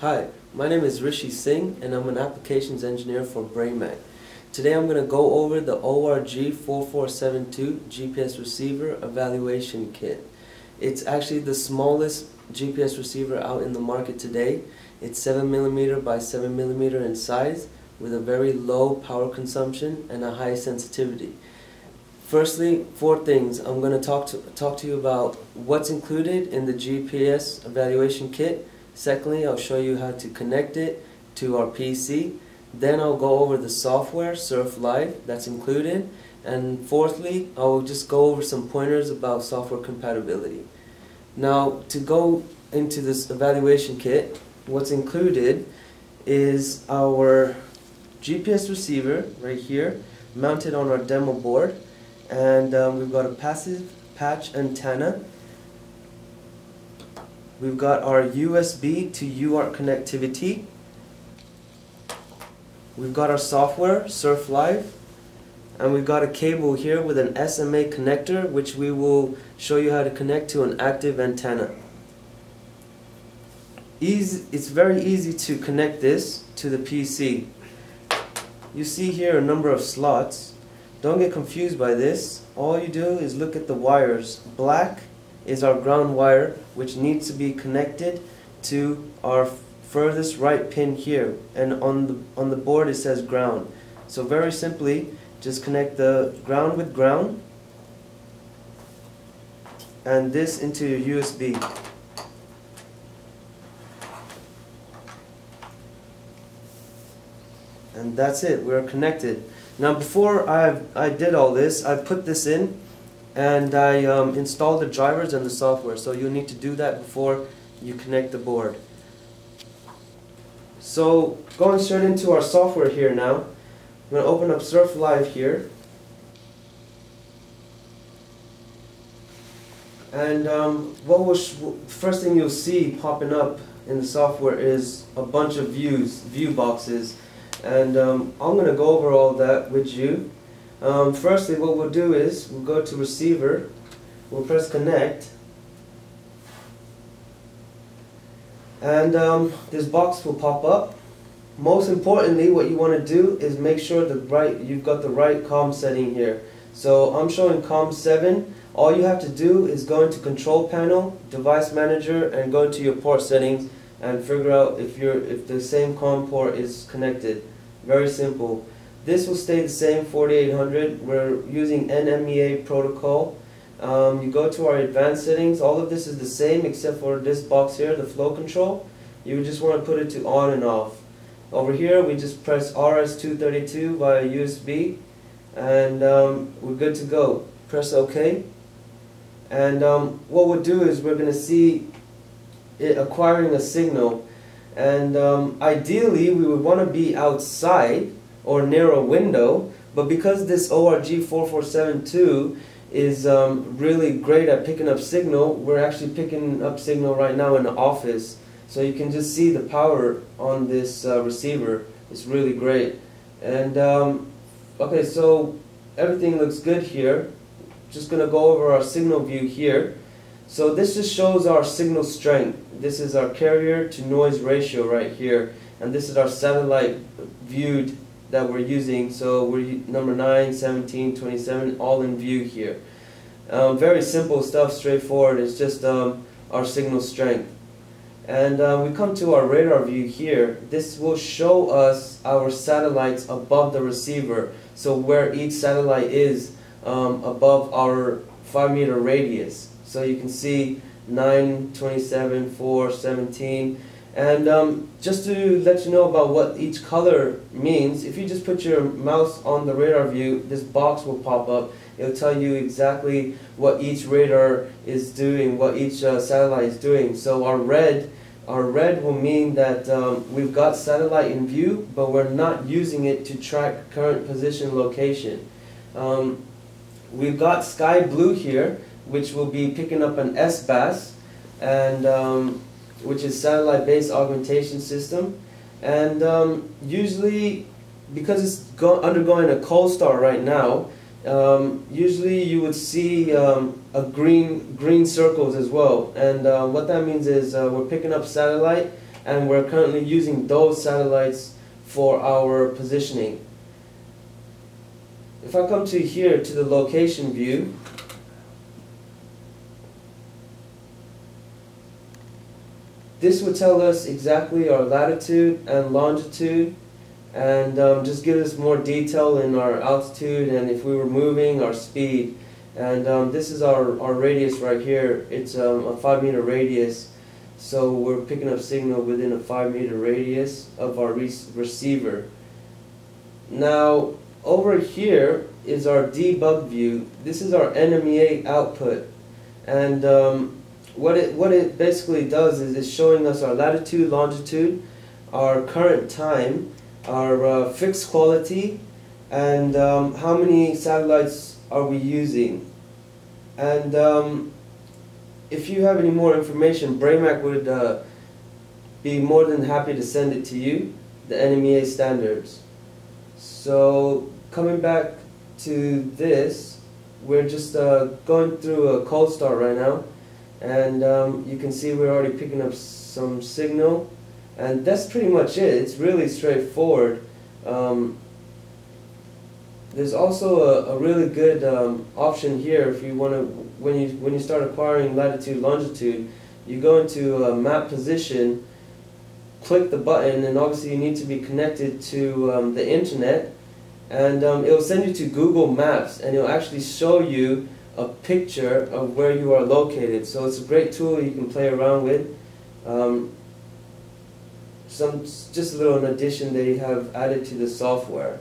Hi, my name is Rishi Singh and I'm an applications engineer for BrainMag. Today I'm going to go over the ORG4472 GPS receiver evaluation kit. It's actually the smallest GPS receiver out in the market today. It's 7mm by 7mm in size with a very low power consumption and a high sensitivity. Firstly, four things. I'm going to talk to you about what's included in the GPS evaluation kit. Secondly, I'll show you how to connect it to our PC. Then I'll go over the software, Surf Live, that's included. And fourthly, I'll just go over some pointers about software compatibility. Now, to go into this evaluation kit, what's included is our GPS receiver right here, mounted on our demo board. And we've got a passive patch antenna. We've got our USB to UART connectivity. We've got our software, Surf Live. And we've got a cable here with an SMA connector, which we will show you how to connect to an active antenna. It's very easy to connect this to the PC. You see here a number of slots. Don't get confused by this. All you do is look at the wires. Black is our ground wire, which needs to be connected to our furthest right pin here, and on the board it says ground. So very simply, just connect the ground with ground and this into your USB. And that's it, we're connected. Now before I did all this, I put this in and I installed the drivers and the software, so you'll need to do that before you connect the board. So going straight into our software here now, I'm going to open up Surf Live here. And first thing you'll see popping up in the software is a bunch of view boxes. And I'm going to go over all that with you. Firstly, what we'll do is we'll go to receiver, we'll press connect, and this box will pop up. Most importantly, what you want to do is make sure you've got the right COM setting here. So I'm showing COM 7. All you have to do is go into control panel, device manager, and go into your port settings and figure out if the same COM port is connected. Very simple. This will stay the same, 4800. We're using NMEA protocol. You go to our advanced settings. All of this is the same except for this box here, the flow control. You just want to put it to on and off. Over here we just press RS-232 via USB and we're good to go. Press OK. And what we'll do is we're going to see it acquiring a signal. And ideally we would want to be outside or near a window, but because this ORG4472 is really great at picking up signal, we're actually picking up signal right now in the office. So you can just see the power on this receiver. It's really great. And okay, so everything looks good here. Just going to go over our signal view here. So this just shows our signal strength. This is our carrier to noise ratio right here, and this is our satellite viewed that we're using. So we're number 9, 17, 27, all in view here. Very simple stuff, straightforward. It's just our signal strength. And we come to our radar view here. This will show us our satellites above the receiver, so where each satellite is above our 5-meter radius. So you can see 9, 27, 4, 17. And just to let you know about what each color means, if you just put your mouse on the radar view, this box will pop up. It'll tell you exactly what each radar is doing, what each satellite is doing. So our red will mean that we've got satellite in view, but we're not using it to track current position location. We've got sky blue here, which will be picking up an SBAS, and which is satellite-based augmentation system. And usually, because it's undergoing a cold start right now, usually you would see green circles as well. And what that means is we're picking up satellite and we're currently using those satellites for our positioning. If I come to here to the location view, this would tell us exactly our latitude and longitude, and just give us more detail in our altitude, and if we were moving, our speed. And this is our radius right here. It's a 5-meter radius, so we're picking up signal within a 5-meter radius of our receiver. Now over here is our debug view. This is our NMEA output, and what it basically does is it's showing us our latitude, longitude, our current time, our fixed quality, and how many satellites are we using. And if you have any more information, Braymac would be more than happy to send it to you, the NMEA standards. So coming back to this, we're just going through a cold start right now, and you can see we're already picking up some signal, and that's pretty much it. It's really straightforward. There's also a really good option here if you want to, when you start acquiring latitude, longitude, you go into map position, click the button, and obviously you need to be connected to the internet, and it will send you to Google Maps, and it will actually show you a picture of where you are located. So it's a great tool you can play around with. Just a little addition they have added to the software.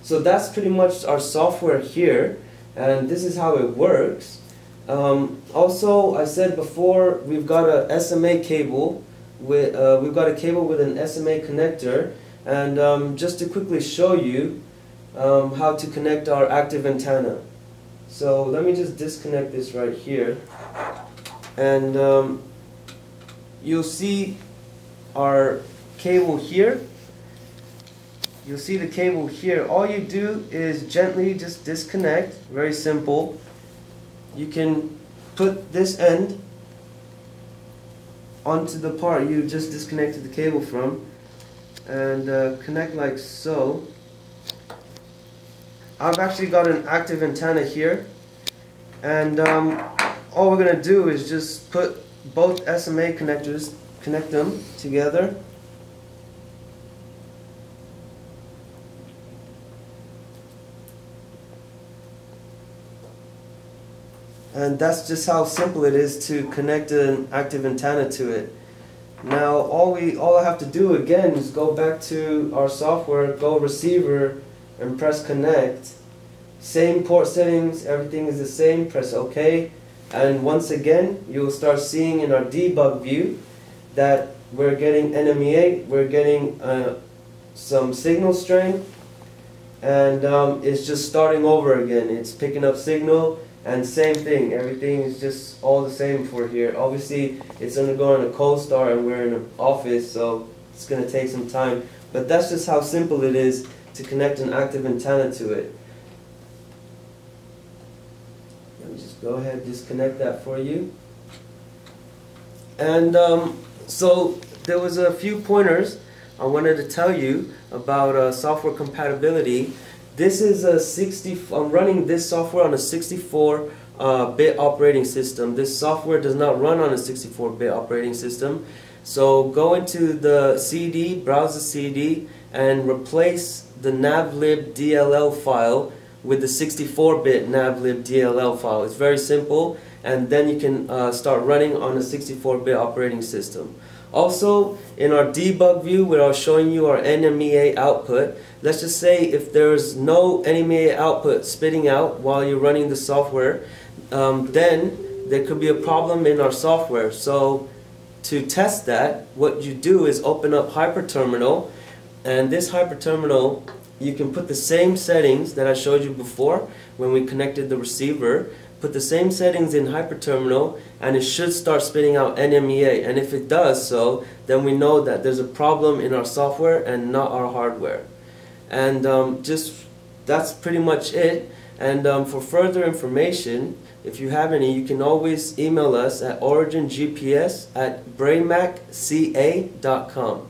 So that's pretty much our software here, and this is how it works. Also, I said before, we've got a SMA cable with we've got a cable with an SMA connector, and just to quickly show you how to connect our active antenna. So let me just disconnect this right here, and you'll see our cable here. You'll see the cable here. All you do is gently just disconnect. Very simple. You can put this end onto the part you just disconnected the cable from, and connect like so. I've actually got an active antenna here, and all we're going to do is just put both SMA connectors, connect them together. And that's just how simple it is to connect an active antenna to it. Now all I have to do again is go back to our software, go receiver, and press connect. Same port settings, everything is the same, press OK. And once again, you'll start seeing in our debug view that we're getting NMEA, we're getting some signal strength, and it's just starting over again. It's picking up signal. And same thing, everything is just all the same for here. Obviously, it's undergoing a cold start and we're in an office, so it's going to take some time. But that's just how simple it is to connect an active antenna to it. Let me just go ahead and disconnect that for you. And so there was a few pointers I wanted to tell you about software compatibility. This is a I'm running this software on a 64-bit operating system. This software does not run on a 64-bit operating system. So go into the CD, browse the CD, and replace the navlib DLL file with the 64-bit navlib DLL file. It's very simple, and then you can start running on a 64-bit operating system. Also, in our debug view where I was showing you our NMEA output, let's just say if there's no NMEA output spitting out while you're running the software, then there could be a problem in our software. So to test that, what you do is open up Hyperterminal, and this Hyperterminal, you can put the same settings that I showed you before when we connected the receiver. Put the same settings in Hyperterminal, and it should start spitting out NMEA. And if it does so, then we know that there's a problem in our software and not our hardware. And that's pretty much it. And for further information, if you have any, you can always email us at origingps@brainmacca.com.